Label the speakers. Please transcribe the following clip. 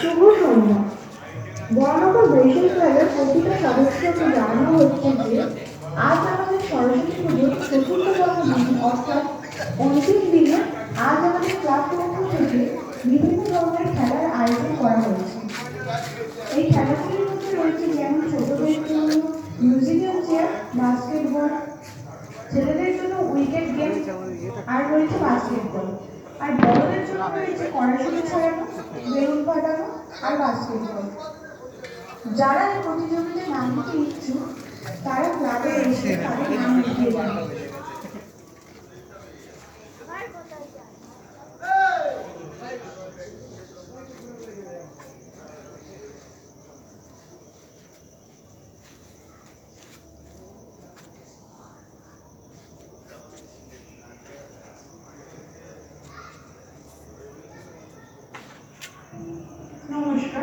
Speaker 1: শুভ সন্ধ্যা। বর্ণাঢ্য বেসরকারের প্রতিটা সদস্যকে জানানো হচ্ছে যে আজ আমাদের সরস্বতী পুজোর চতুর্থতম দিন অর্থাৎ অন্তিম দিনে আজ আমাদের ক্লাব পক্ষ থেকে বিভিন্ন ধরনের খেলার আয়োজন করা হয়েছে। এই খেলাগুলির মধ্যে রয়েছে যেমন ছোটদের জন্য মিউজিক্যাল চেয়ার, বাস্কেটবল, ছেলেদের জন্য উইকেট গেম, আর রয়েছে বাস্কেটবল। আর বড়দের জন্য রয়েছে কড়াশুটি ছড়ানো, বেলুন ফাটানো আর বাস্কেটবল। যারা এই প্রতিযোগিতায় নাম দিতে ইচ্ছুক তারা ক্লাবে এসে তাদের নাম লিখিয়ে যাবে। নমস্কার।